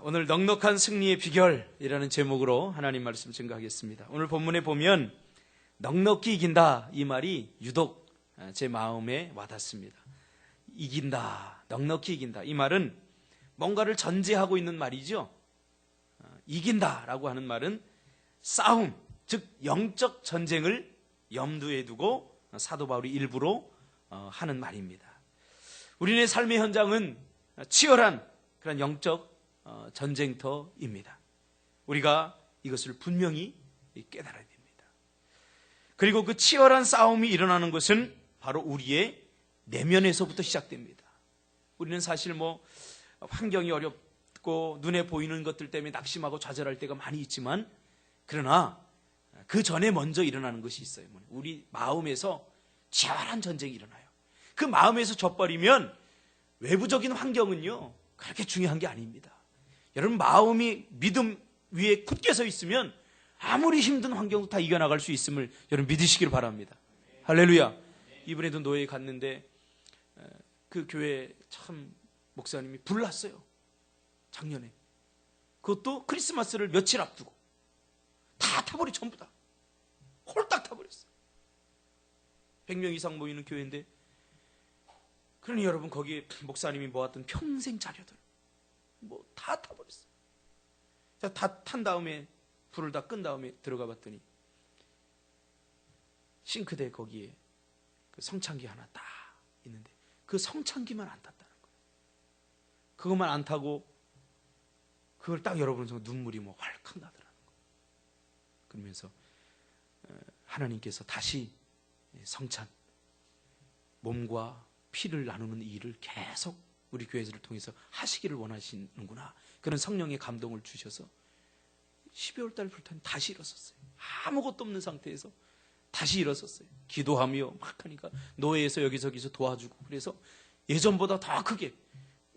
오늘 넉넉한 승리의 비결이라는 제목으로 하나님 말씀 증거하겠습니다. 오늘 본문에 보면 넉넉히 이긴다 이 말이 유독 제 마음에 와닿습니다. 이긴다, 넉넉히 이긴다. 이 말은 뭔가를 전제하고 있는 말이죠. 이긴다라고 하는 말은 싸움, 즉 영적 전쟁을 염두에 두고 사도 바울이 일부러 하는 말입니다. 우리의 삶의 현장은 치열한 그런 영적 전쟁터입니다. 우리가 이것을 분명히 깨달아야 됩니다. 그리고 그 치열한 싸움이 일어나는 것은 바로 우리의 내면에서부터 시작됩니다. 우리는 사실 환경이 어렵고 눈에 보이는 것들 때문에 낙심하고 좌절할 때가 많이 있지만, 그러나 그 전에 먼저 일어나는 것이 있어요. 우리 마음에서 치열한 전쟁이 일어나요. 그 마음에서 져버리면 외부적인 환경은요 그렇게 중요한 게 아닙니다. 여러분, 마음이 믿음 위에 굳게 서 있으면 아무리 힘든 환경도 다 이겨나갈 수 있음을 여러분 믿으시길 바랍니다. 할렐루야. 이번에도 노예에 갔는데 그 교회 참 목사님이 불났어요. 작년에. 그것도 크리스마스를 며칠 앞두고 다 타버리, 전부 다 홀딱 타버렸어요. 100명 이상 모이는 교회인데, 그러니 여러분 거기에 목사님이 모았던 평생 자료들 다 타버렸어요. 다 탄 다음에 불을 다 끈 다음에 들어가 봤더니 싱크대 거기에 그 성창기 하나 딱 있는데 그 성창기만 안 탔다는 거예요. 그것만 안 타고 그걸 딱 열어보면서 눈물이 왈칵 나더라는 거예요. 그러면서 하나님께서 다시 성찬, 몸과 피를 나누는 이 일을 계속 우리 교회를 통해서 하시기를 원하시는구나, 그런 성령의 감동을 주셔서 12월 달 불타니 다시 일어섰어요. 아무것도 없는 상태에서 다시 일어섰어요. 기도하며 막 하니까 노예에서 여기저기서 도와주고, 그래서 예전보다 더 크게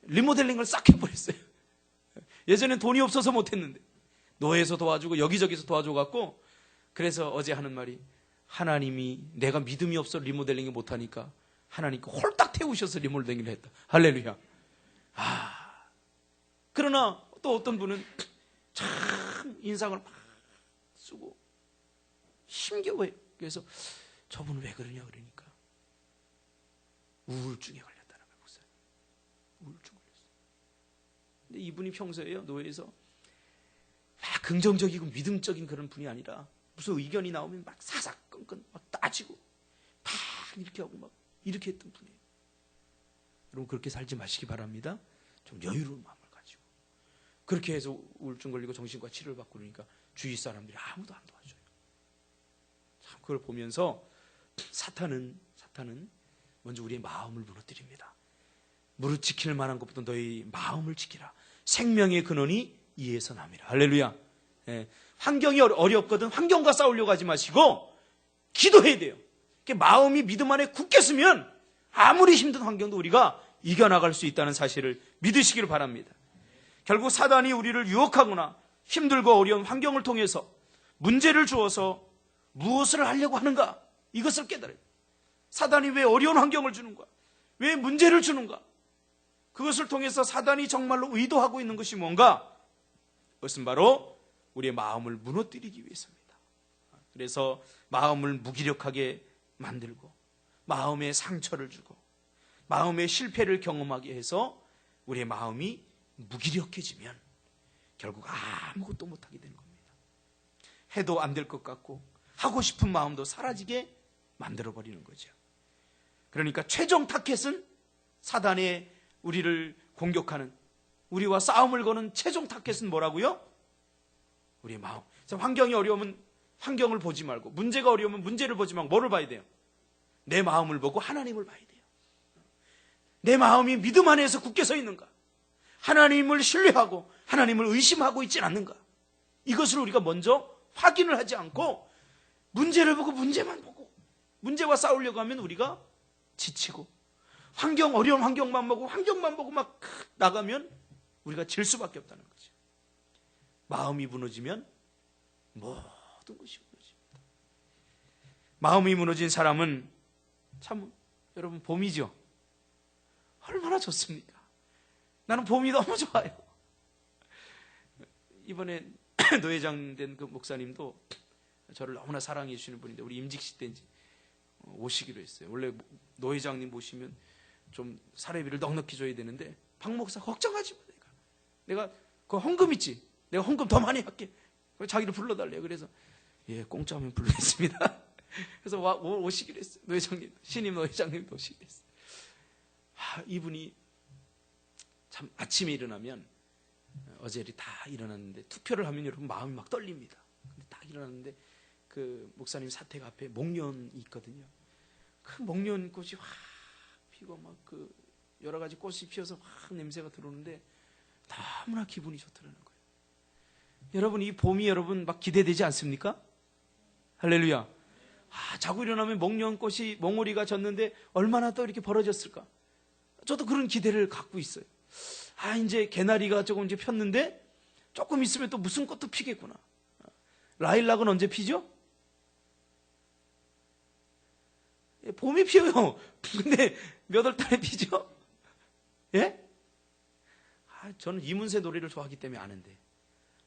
리모델링을 싹 해버렸어요. 예전엔 돈이 없어서 못했는데 노예에서 도와주고 여기저기서 도와줘갖고, 그래서 어제 하는 말이, 하나님이 내가 믿음이 없어 리모델링을 못하니까 하나님께 홀딱 태우셔서 리모델링을 했다. 할렐루야. 그러나 또 어떤 분은 참 인상을 막 쓰고 힘겨워해요. 그래서 저분은 왜 그러냐 그러니까 우울증에 걸렸다는 거예요. 목사님, 우울증 걸렸어요. 근데 이분이 평소에요 노예에서 막 긍정적이고 믿음적인 그런 분이 아니라, 무슨 의견이 나오면 막 사사건건 막 따지고 막 이렇게 하고 막 이렇게 했던 분이에요. 여러분 그렇게 살지 마시기 바랍니다. 좀 여유로운 마음을 가지고. 그렇게 해서 우울증 걸리고 정신과 치료를 받고 그러니까 주위 사람들이 아무도 안 도와줘요. 참 그걸 보면서 사탄은 먼저 우리의 마음을 무너뜨립니다. 무릇 지킬 만한 것보다 너희 마음을 지키라. 생명의 근원이 이에서 남이라. 할렐루야. 환경이 어렵거든 환경과 싸우려고 하지 마시고 기도해야 돼요. 마음이 믿음 안에 굳게 서면 아무리 힘든 환경도 우리가 이겨나갈 수 있다는 사실을 믿으시길 바랍니다. 결국 사단이 우리를 유혹하거나 힘들고 어려운 환경을 통해서 문제를 주어서 무엇을 하려고 하는가, 이것을 깨달아요. 사단이 왜 어려운 환경을 주는가, 왜 문제를 주는가, 그것을 통해서 사단이 정말로 의도하고 있는 것이 뭔가, 그것은 바로 우리의 마음을 무너뜨리기 위해서입니다. 그래서 마음을 무기력하게 만들고 마음에 상처를 주고 마음의 실패를 경험하게 해서 우리의 마음이 무기력해지면 결국 아무것도 못하게 되는 겁니다. 해도 안 될 것 같고 하고 싶은 마음도 사라지게 만들어버리는 거죠. 그러니까 최종 타켓은 사단의 우리를 공격하는, 우리와 싸움을 거는 최종 타켓은 뭐라고요? 우리의 마음. 환경이 어려우면 환경을 보지 말고, 문제가 어려우면 문제를 보지 말고 뭐를 봐야 돼요? 내 마음을 보고 하나님을 봐야 돼요. 내 마음이 믿음 안에서 굳게 서 있는가, 하나님을 신뢰하고 하나님을 의심하고 있지 않는가, 이것을 우리가 먼저 확인을 하지 않고 문제를 보고 문제만 보고 문제와 싸우려고 하면 우리가 지치고, 어려운 환경만 보고 막 나가면 우리가 질 수밖에 없다는 거죠. 마음이 무너지면 모든 것이 무너집니다. 마음이 무너진 사람은 참 여러분 봄이죠. 얼마나 좋습니까? 나는 봄이 너무 좋아요. 이번에 노회장 된 그 목사님도 저를 너무나 사랑해 주시는 분인데 우리 임직식 때 이제 오시기로 했어요. 원래 노회장님 모시면 좀 사례비를 넉넉히 줘야 되는데 박 목사 걱정하지 마. 내가 그 헌금 있지? 내가 헌금 더 많이 할게. 자기를 불러달래요. 그래서 예, 공짜면 불러냈습니다. 그래서 오시기로 했어요. 노회장님, 신임 노회장님도 오시기로 했어요. 이분이 참 아침에 일어나면 어제 다 일어났는데 투표를 하면 여러분 마음이 막 떨립니다. 근데 딱 일어났는데 그 목사님 사택 앞에 목련이 있거든요. 그 목련 꽃이 확 피고 막 그 여러 가지 꽃이 피어서 확 냄새가 들어오는데 너무나 기분이 좋더라는 거예요. 여러분 이 봄이 여러분 막 기대되지 않습니까? 할렐루야. 자고 일어나면 목련꽃이 몽우리가 졌는데 얼마나 또 이렇게 벌어졌을까? 저도 그런 기대를 갖고 있어요. 이제 개나리가 조금 이제 폈는데 조금 있으면 또 무슨 꽃도 피겠구나. 라일락은 언제 피죠? 봄에 피어요. 근데 몇 월 달에 피죠? 예? 저는 이문세 노래를 좋아하기 때문에 아는데.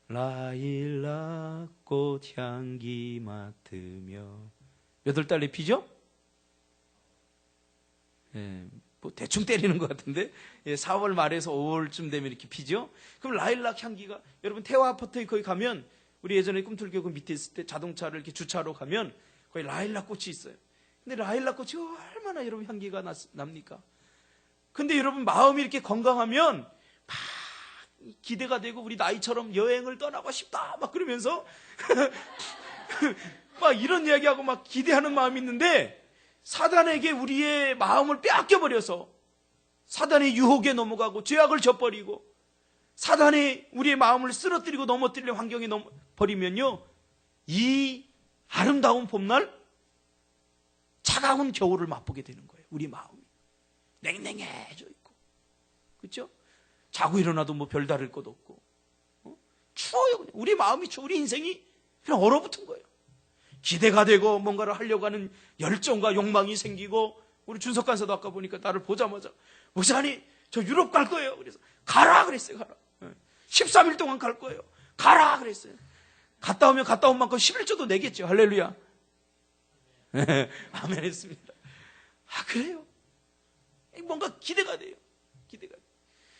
라일락 꽃 향기 맡으며 몇 월 달에 피죠? 예, 뭐 대충 때리는 것 같은데 4월 말에서 5월쯤 되면 이렇게 피죠? 그럼 라일락 향기가 여러분 태화 아파트에 거기 가면 우리 예전에 꿈틀교구 밑에 있을 때 자동차를 이렇게 주차하러 가면 거기 라일락 꽃이 있어요. 근데 라일락 꽃이 얼마나 여러분 향기가 납니까? 근데 여러분 마음이 이렇게 건강하면 막 기대가 되고 우리 나이처럼 여행을 떠나고 싶다 막 그러면서 막 이런 이야기하고 막 기대하는 마음이 있는데 사단에게 우리의 마음을 빼앗겨버려서 사단의 유혹에 넘어가고 죄악을 져버리고 사단이 우리의 마음을 쓰러뜨리고 넘어뜨리는 환경에 버리면요 이 아름다운 봄날 차가운 겨울을 맛보게 되는 거예요. 우리 마음이 냉랭해져 있고 그렇죠? 자고 일어나도 뭐 별다를 것 없고 추워요. 그냥. 우리 마음이 추워. 우리 인생이 그냥 얼어붙은 거예요. 기대가 되고 뭔가를 하려고 하는 열정과 욕망이 생기고 우리 준석 간사도 아까 보니까 나를 보자마자 목사님 저 유럽 갈 거예요. 그래서 가라 그랬어요. 가라. 13일 동안 갈 거예요. 가라 그랬어요. 갔다 오면 갔다 온 만큼 11조도 내겠죠. 할렐루야. 아멘 했습니다. 그래요. 뭔가 기대가 돼요. 기대가.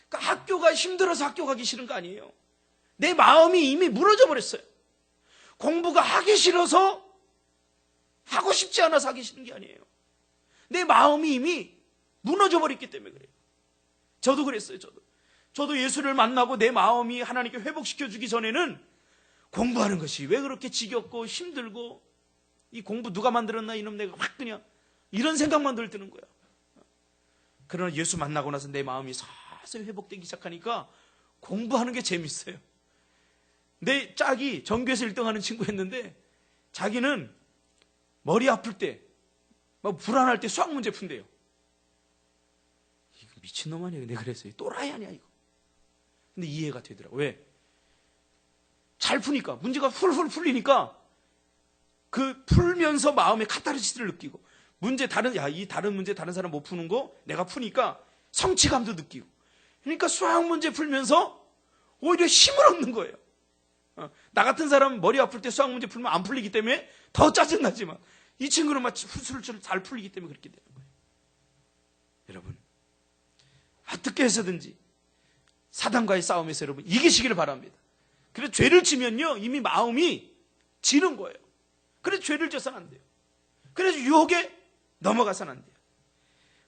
그러니까 학교가 힘들어서 학교 가기 싫은 거 아니에요. 내 마음이 이미 무너져 버렸어요. 공부가 하기 싫어서 하고 싶지 않아서 하기 싫은 게 아니에요. 내 마음이 이미 무너져 버렸기 때문에 그래요. 저도 그랬어요. 저도 예수를 만나고 내 마음이 하나님께 회복시켜 주기 전에는 공부하는 것이 왜 그렇게 지겹고 힘들고 이 공부 누가 만들었나 이놈 내가 확 그냥 이런 생각만 늘 드는 거야. 그러나 예수 만나고 나서 내 마음이 서서히 회복되기 시작하니까 공부하는 게 재밌어요. 내 짝이 전교에서 1등하는 친구였는데 자기는 머리 아플 때 막 불안할 때 수학 문제 푼대요. 이거 미친놈 아니야. 내가 그랬어요. 또라이 아니야 이거. 근데 이해가 되더라고. 왜? 잘 푸니까 문제가 훌훌 풀리니까 그 풀면서 마음에 카타르시스를 느끼고 문제 이 다른 문제 다른 사람 못 푸는 거 내가 푸니까 성취감도 느끼고 그러니까 수학 문제 풀면서 오히려 힘을 얻는 거예요. 나 같은 사람은 머리 아플 때 수학 문제 풀면 안 풀리기 때문에 더 짜증나지만 이 친구는 막 술술 잘 풀리기 때문에 그렇게 되는 거예요. 여러분 어떻게 해서든지 사단과의 싸움에서 여러분 이기시기를 바랍니다. 그래서 죄를 지면요 이미 마음이 지는 거예요. 그래서 죄를 져서는 안 돼요. 그래서 유혹에 넘어가서는 안 돼요.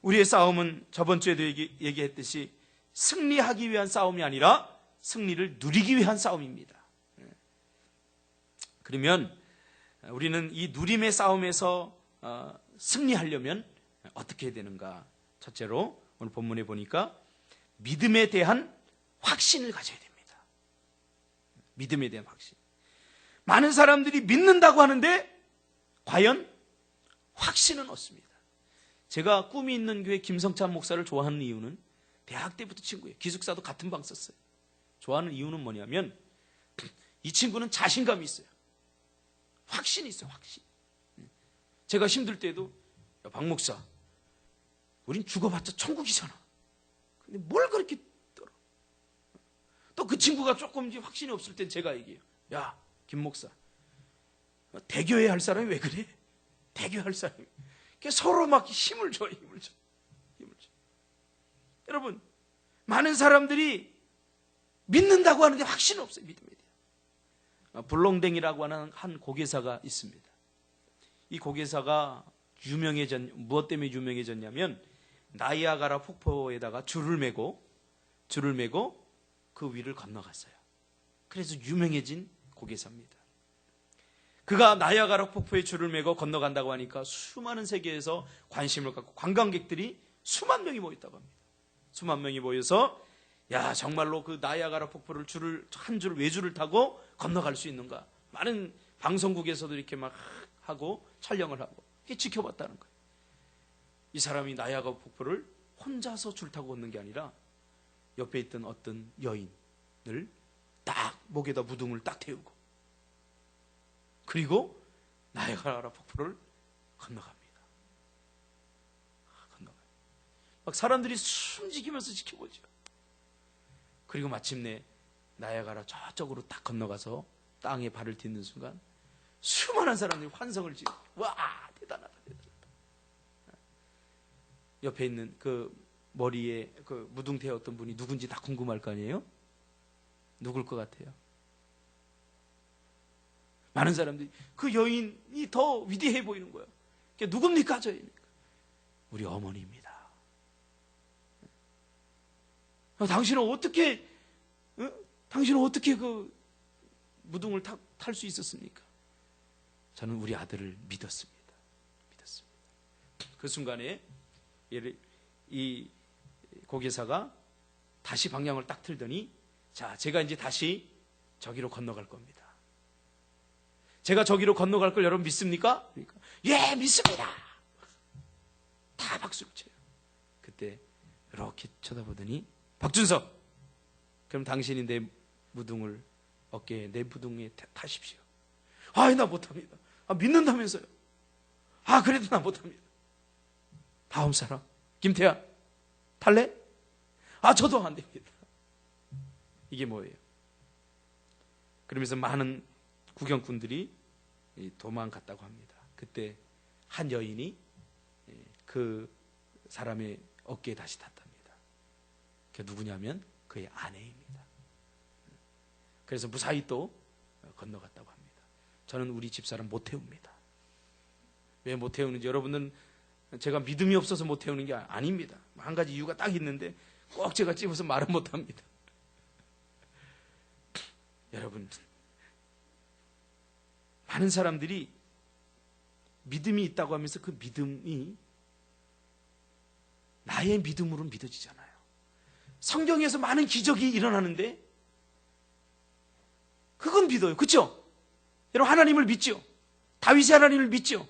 우리의 싸움은 저번 주에도 얘기했듯이 승리하기 위한 싸움이 아니라 승리를 누리기 위한 싸움입니다. 그러면 우리는 이 누림의 싸움에서 승리하려면 어떻게 해야 되는가? 첫째로 오늘 본문에 보니까 믿음에 대한 확신을 가져야 됩니다. 믿음에 대한 확신. 많은 사람들이 믿는다고 하는데 과연 확신은 없습니다. 제가 꿈이 있는 교회 김성찬 목사를 좋아하는 이유는 대학 때부터 친구예요. 기숙사도 같은 방 썼어요. 좋아하는 이유는 뭐냐면 이 친구는 자신감이 있어요. 확신이 있어요. 확신. 제가 힘들 때도 박 목사 우린 죽어봤자 천국이잖아. 근데 뭘 그렇게 떨어. 또 그 친구가 조금 확신이 없을 땐 제가 얘기해요. 야, 김 목사, 대교회 할 사람이 왜 그래? 대교회 할 사람이. 서로 막 힘을 줘. 여러분, 많은 사람들이 믿는다고 하는데 확신 없어요. 믿음에 대한. 불롱댕이라고 하는 한 고개사가 있습니다. 이 고개사가 무엇 때문에 유명해졌냐면 나이아가라 폭포에다가 줄을 메고 그 위를 건너갔어요. 그래서 유명해진 고개사입니다. 그가 나이아가라 폭포에 줄을 메고 건너간다고 하니까 수많은 세계에서 관심을 갖고 관광객들이 수만 명이 모였다고 합니다. 수만 명이 모여서 야, 정말로 그 나이아가라 폭포를 한 줄 외줄을 타고 건너갈 수 있는가? 많은 방송국에서도 이렇게 막 하고 촬영을 하고 이렇게 지켜봤다는 거예요. 이 사람이 나이아가라 폭포를 혼자서 줄 타고 걷는 게 아니라 옆에 있던 어떤 여인을 딱 목에다 무등을 딱 태우고 그리고 나이아가라 폭포를 건너갑니다. 막 사람들이 숨지기면서 지켜보죠. 그리고 마침내 나이아가라 저쪽으로 딱 건너가서 땅에 발을 딛는 순간 수많은 사람들이 환성을 지르고 와, 대단하다. 옆에 있는 그 머리에 그 무등 태웠던 분이 누군지 다 궁금할 거 아니에요? 누굴 것 같아요? 많은 사람들이 그 여인이 더 위대해 보이는 거예요. 누굽니까 저 여인? 우리 어머니입니다. 당신은 어떻게 그 무등을 탈 수 있었습니까? 저는 우리 아들을 믿었습니다. 그 순간에 이 고개사가 다시 방향을 딱 틀더니 자, 제가 이제 다시 저기로 건너갈 겁니다. 제가 저기로 건너갈 걸 여러분 믿습니까? 그러니까, 예, 믿습니다. 다 박수를 쳐요. 그때 이렇게 쳐다보더니 박준석, 그럼 당신이 내 무등을 어깨에 내 무등에 타십시오. 아, 나 못합니다. 믿는다면서요. 그래도 나 못합니다. 다음 사람 김태환 탈래? 저도 안 됩니다. 이게 뭐예요? 그러면서 많은 구경꾼들이 도망갔다고 합니다. 그때 한 여인이 그 사람의 어깨에 다시 탔답니다. 그게 누구냐면 그의 아내입니다. 그래서 무사히 또 건너갔다고 합니다. 저는 우리 집사람 못 태웁니다. 왜 못 태우는지 여러분은 제가 믿음이 없어서 못 태우는 게 아닙니다. 한 가지 이유가 딱 있는데 꼭 제가 찝어서 말은 못합니다. 여러분, 많은 사람들이 믿음이 있다고 하면서 그 믿음이 나의 믿음으로 믿어지잖아요. 성경에서 많은 기적이 일어나는데 그건 믿어요. 그렇죠? 여러분, 하나님을 믿죠? 다윗의 하나님을 믿죠?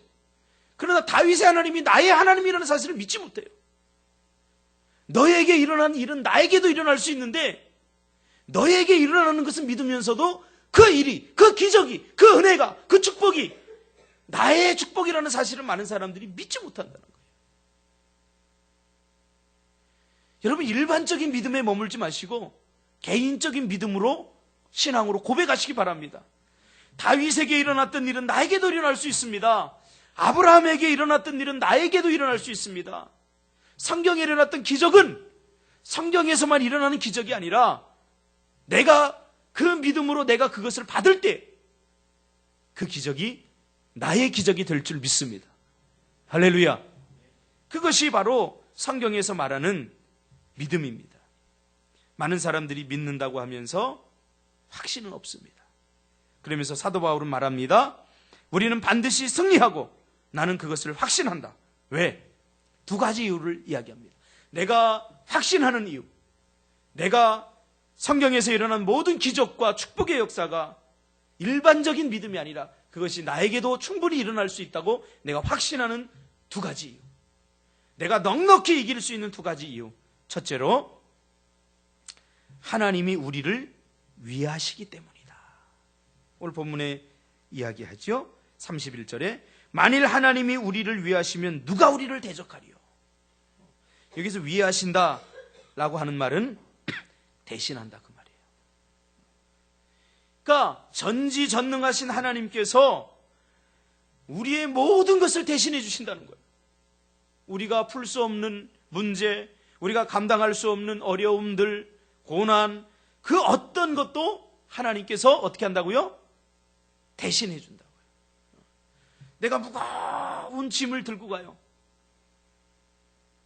그러나 다윗의 하나님이 나의 하나님이라는 사실을 믿지 못해요. 너에게 일어난 일은 나에게도 일어날 수 있는데 너에게 일어나는 것은 믿으면서도 그 일이, 그 기적이, 그 은혜가, 그 축복이 나의 축복이라는 사실을 많은 사람들이 믿지 못한다는 거예요. 여러분, 일반적인 믿음에 머물지 마시고 개인적인 믿음으로, 신앙으로 고백하시기 바랍니다. 다윗에게 일어났던 일은 나에게도 일어날 수 있습니다. 아브라함에게 일어났던 일은 나에게도 일어날 수 있습니다. 성경에 일어났던 기적은 성경에서만 일어나는 기적이 아니라 내가 그 믿음으로 내가 그것을 받을 때 그 기적이 나의 기적이 될 줄 믿습니다. 할렐루야. 그것이 바로 성경에서 말하는 믿음입니다. 많은 사람들이 믿는다고 하면서 확신은 없습니다. 그러면서 사도 바울은 말합니다. 우리는 반드시 승리하고 나는 그것을 확신한다. 왜? 두 가지 이유를 이야기합니다. 내가 확신하는 이유, 내가 성경에서 일어난 모든 기적과 축복의 역사가 일반적인 믿음이 아니라 그것이 나에게도 충분히 일어날 수 있다고 내가 확신하는 두 가지 이유, 내가 넉넉히 이길 수 있는 두 가지 이유. 첫째로, 하나님이 우리를 위하시기 때문이다. 오늘 본문에 이야기하죠. 31절에 만일 하나님이 우리를 위하시면 누가 우리를 대적하리요. 여기서 위하신다 라고 하는 말은 대신한다 그 말이에요. 그러니까 전지전능하신 하나님께서 우리의 모든 것을 대신해 주신다는 거예요. 우리가 풀 수 없는 문제, 우리가 감당할 수 없는 어려움들, 고난, 그 어떤 것도 하나님께서 어떻게 한다고요? 대신해 준다고요. 내가 무거운 짐을 들고 가요.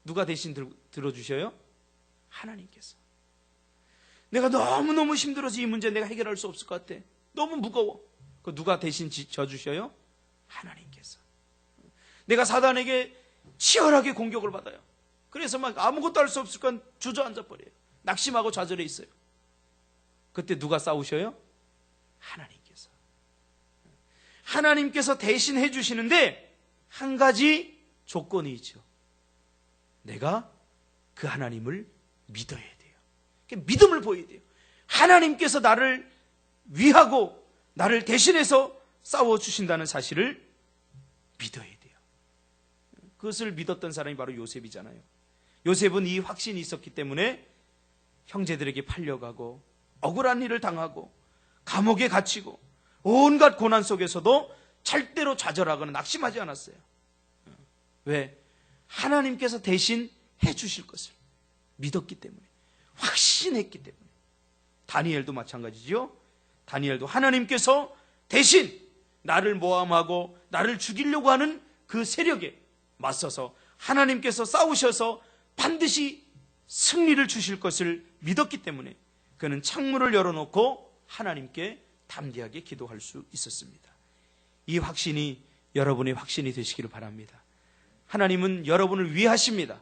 누가 대신 들어주셔요? 하나님께서. 내가 너무너무 힘들어서 이 문제 내가 해결할 수 없을 것 같아. 너무 무거워. 그 누가 대신 져주셔요? 하나님께서. 내가 사단에게 치열하게 공격을 받아요. 그래서 막 아무것도 할 수 없을 건 주저앉아 버려요. 낙심하고 좌절해 있어요. 그때 누가 싸우셔요? 하나님께서. 하나님께서 대신 해주시는데 한 가지 조건이 있죠. 내가 그 하나님을 믿어야 돼요. 믿음을 보여야 돼요. 하나님께서 나를 위하고 나를 대신해서 싸워주신다는 사실을 믿어야 돼요. 그것을 믿었던 사람이 바로 요셉이잖아요. 요셉은 이 확신이 있었기 때문에 형제들에게 팔려가고 억울한 일을 당하고 감옥에 갇히고 온갖 고난 속에서도 절대로 좌절하거나 낙심하지 않았어요. 왜? 하나님께서 대신 해주실 것을 믿었기 때문에, 확신했기 때문에. 다니엘도 마찬가지죠. 다니엘도 하나님께서 대신 나를 모함하고 나를 죽이려고 하는 그 세력에 맞서서 하나님께서 싸우셔서 반드시 승리를 주실 것을 믿었기 때문에 그는 창문을 열어놓고 하나님께 담대하게 기도할 수 있었습니다. 이 확신이 여러분의 확신이 되시기를 바랍니다. 하나님은 여러분을 위하십니다.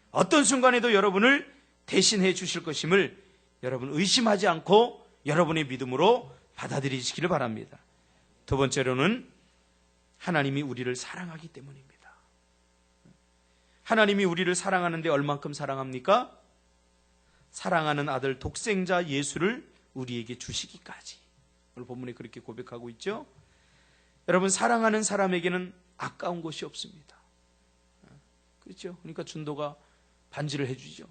어떤 순간에도 여러분을 대신해 주실 것임을 여러분 의심하지 않고 여러분의 믿음으로 받아들이시기를 바랍니다. 두 번째로는 하나님이 우리를 사랑하기 때문입니다. 하나님이 우리를 사랑하는데 얼만큼 사랑합니까? 사랑하는 아들 독생자 예수를 우리에게 주시기까지. 오늘 본문에 그렇게 고백하고 있죠. 여러분, 사랑하는 사람에게는 아까운 것이 없습니다. 그렇죠? 그러니까 준도가 반지를 해주죠.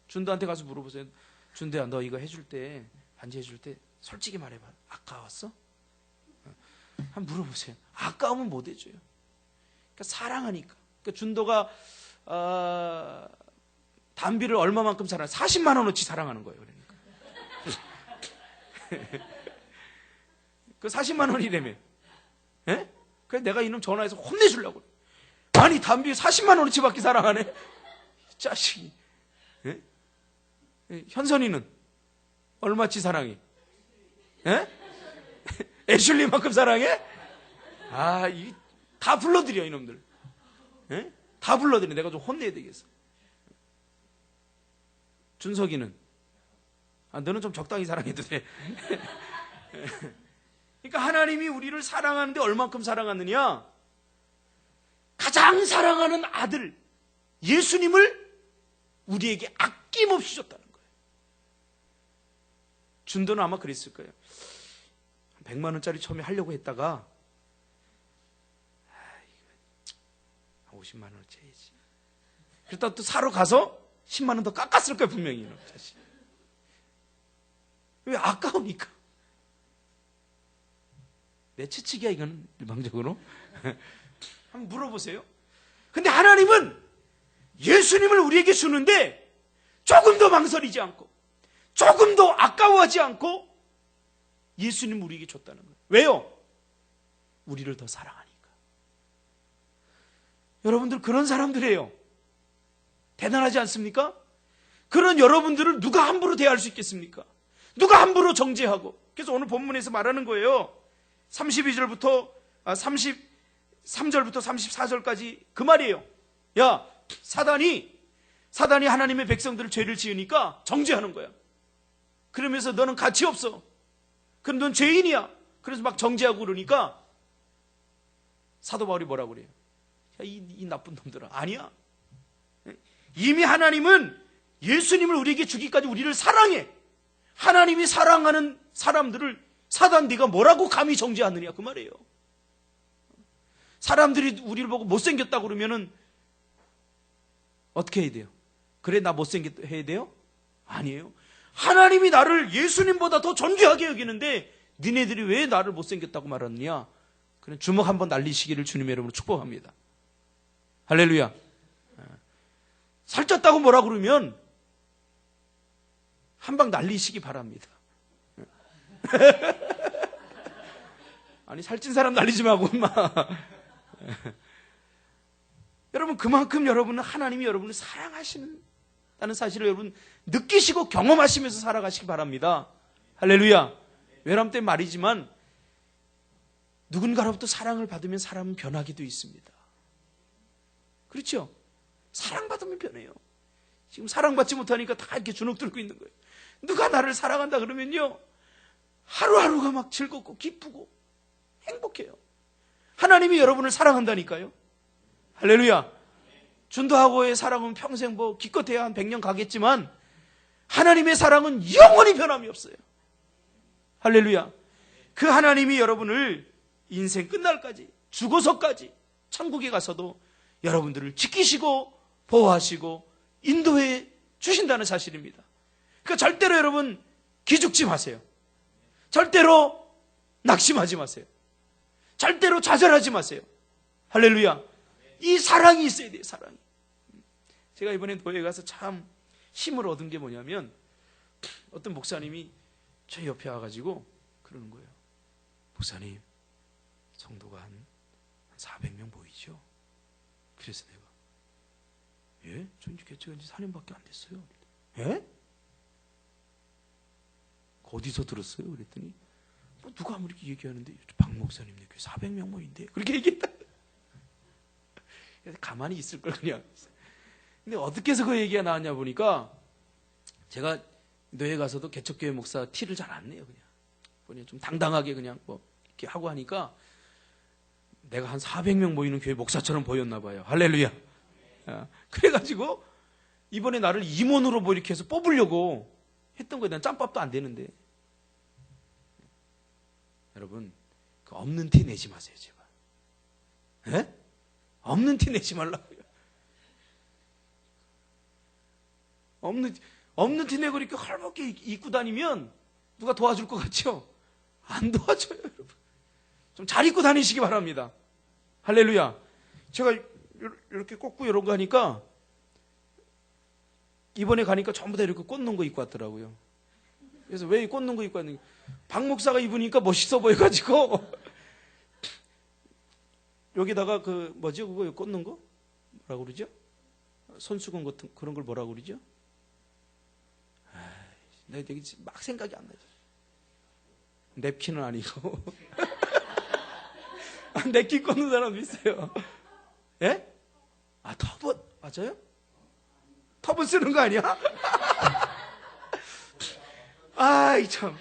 준도한테 가서 물어보세요. 준도야, 너 이거 해줄 때, 반지 해줄 때 솔직히 말해봐. 아까웠어? 한번 물어보세요. 아까우면 못 해줘요. 그러니까 사랑하니까. 그러니까 준도가 담비를 얼마만큼 사랑해? 40만 원어치 사랑하는 거예요. 그러니까. 그 40만 원이라며. 예? 그래서 내가 이놈 전화해서 혼내주려고. 아니, 담비 40만 원어치밖에 사랑하네? 자식이. 예? 현선이는 얼마치 사랑해? 예? 애슐리만큼 사랑해? 아, 다 불러드려, 이놈들. 예? 다 불러드려. 내가 좀 혼내야 되겠어. 준석이는? 아, 너는 좀 적당히 사랑해도 돼. 그러니까 하나님이 우리를 사랑하는데 얼만큼 사랑하느냐? 가장 사랑하는 아들, 예수님을 우리에게 아낌없이 줬다는 거예요. 준도는 아마 그랬을 거예요. 100만 원짜리 처음에 하려고 했다가 50만 원어치 해야지. 그러다 또 사러 가서 10만 원 더 깎았을 거예요, 분명히. 자식. 왜? 아까우니까. 내 채찍이야, 이거는 일방적으로. 한번 물어보세요. 근데 하나님은 예수님을 우리에게 주는데 조금도 망설이지 않고 조금도 아까워하지 않고 예수님을 우리에게 줬다는 거예요. 왜요? 우리를 더 사랑하니까. 여러분들 그런 사람들이에요. 대단하지 않습니까? 그런 여러분들을 누가 함부로 대할 수 있겠습니까? 누가 함부로 정죄하고. 그래서 오늘 본문에서 말하는 거예요. 32절부터 33절부터 34절까지 그 말이에요. 야, 사단이 하나님의 백성들을 죄를 지으니까 정죄하는 거야. 그러면서 너는 가치 없어. 그럼 넌 죄인이야. 그래서 막 정죄하고 그러니까 사도 바울이 뭐라고 그래요? 야, 이 나쁜 놈들아. 아니야. 이미 하나님은 예수님을 우리에게 주기까지 우리를 사랑해. 하나님이 사랑하는 사람들을 사단 네가 뭐라고 감히 정죄하느냐 그 말이에요. 사람들이 우리를 보고 못생겼다고 그러면은 어떻게 해야 돼요? 그래, 나 못생겼다 해야 돼요? 아니에요. 하나님이 나를 예수님보다 더 존귀하게 여기는데 니네들이 왜 나를 못생겼다고 말하느냐? 그냥 주먹 한번 날리시기를 주님의 이름으로 축복합니다. 할렐루야. 살쪘다고 뭐라 그러면 한 방 날리시기 바랍니다. 아니 살찐 사람 날리지 말고 인마. 여러분 그만큼 여러분은 하나님이 여러분을 사랑하시는 다는 사실을 여러분 느끼시고 경험하시면서 살아가시기 바랍니다. 할렐루야. 외람 때 말이지만 누군가로부터 사랑을 받으면 사람은 변하기도 있습니다. 그렇죠? 사랑받으면 변해요. 지금 사랑받지 못하니까 다 이렇게 주눅 들고 있는 거예요. 누가 나를 사랑한다 그러면요 하루하루가 막 즐겁고 기쁘고 행복해요. 하나님이 여러분을 사랑한다니까요. 할렐루야. 전도하고의 사랑은 평생 뭐 기껏해야 한 100년 가겠지만 하나님의 사랑은 영원히 변함이 없어요. 할렐루야. 그 하나님이 여러분을 인생 끝날까지 죽어서까지 천국에 가서도 여러분들을 지키시고 보호하시고 인도해 주신다는 사실입니다. 그러니까 절대로 여러분 기죽지 마세요. 절대로 낙심하지 마세요. 절대로 좌절하지 마세요. 할렐루야. 이 사랑이 있어야 돼요. 사랑이. 제가 이번에 교회에 가서 참 힘을 얻은 게 뭐냐면 어떤 목사님이 제 옆에 와가지고 그러는 거예요. 목사님, 성도가 한 400명 보이죠? 그래서 내가 예? 저 이제 개척한 지 4년밖에 안 됐어요. 예? 어디서 들었어요? 그랬더니 뭐 누가 아무리 이렇게 얘기하는데 박 목사님네 교회 400명 모인대 그렇게 얘기했다. 그래서 가만히 있을 걸 그냥. 근데 어떻게 해서 그 얘기가 나왔냐 보니까 제가 노예 가서도 개척교회 목사 티를 잘 안 내요. 그냥 좀 당당하게 그냥 뭐 이렇게 하고 하니까 내가 한 400명 모이는 교회 목사처럼 보였나 봐요. 할렐루야. 그래가지고 이번에 나를 임원으로 뭐 이렇게 해서 뽑으려고 했던 거예요. 난 짬밥도 안 되는데. 여러분 그 없는 티 내지 마세요. 제발. 에? 없는 티 내지 말라고요. 없는 티 내고 이렇게 헐벗게 입고 다니면 누가 도와줄 것 같죠? 안 도와줘요. 여러분 좀 잘 입고 다니시기 바랍니다. 할렐루야. 제가 이렇게 꽂고 이런 거 하니까 이번에 가니까 전부 다 이렇게 꽂는 거 입고 왔더라고요. 그래서 왜 꽂는 거 입고 왔는지 박 목사가 입으니까 멋있어 보여가지고 여기다가 그 뭐지 그거 꽂는 거 뭐라고 그러죠? 손수건 같은 그런 걸 뭐라고 그러죠? 내가 되게 막 생각이 안 나죠. 냅킨은 아니고 냅킨 꽂는 사람도 있어요. 예? 아 터번 맞아요? 터번 쓰는 거 아니야? 아이 참.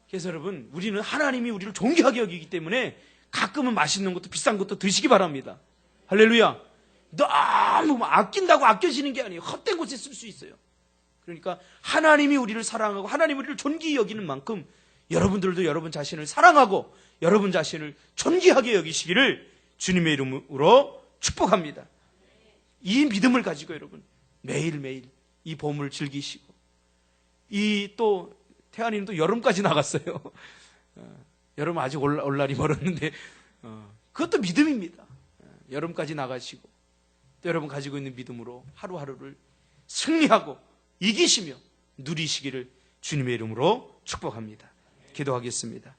그래서 여러분 우리는 하나님이 우리를 존귀하게 여기기 때문에 가끔은 맛있는 것도 비싼 것도 드시기 바랍니다. 할렐루야. 너무 아낀다고 아껴지는 게 아니에요. 헛된 곳에 쓸 수 있어요. 그러니까 하나님이 우리를 사랑하고 하나님이 우리를 존귀히 여기는 만큼 여러분들도 여러분 자신을 사랑하고 여러분 자신을 존귀하게 여기시기를 주님의 이름으로 축복합니다. 이 믿음을 가지고 여러분 매일매일 이 봄을 즐기시고 이 또 태안이는 여름까지 나갔어요. 여름 아직 올 날이 멀었는데 그것도 믿음입니다. 여름까지 나가시고 또 여러분 가지고 있는 믿음으로 하루하루를 승리하고 이기시며 누리시기를 주님의 이름으로 축복합니다. 기도하겠습니다.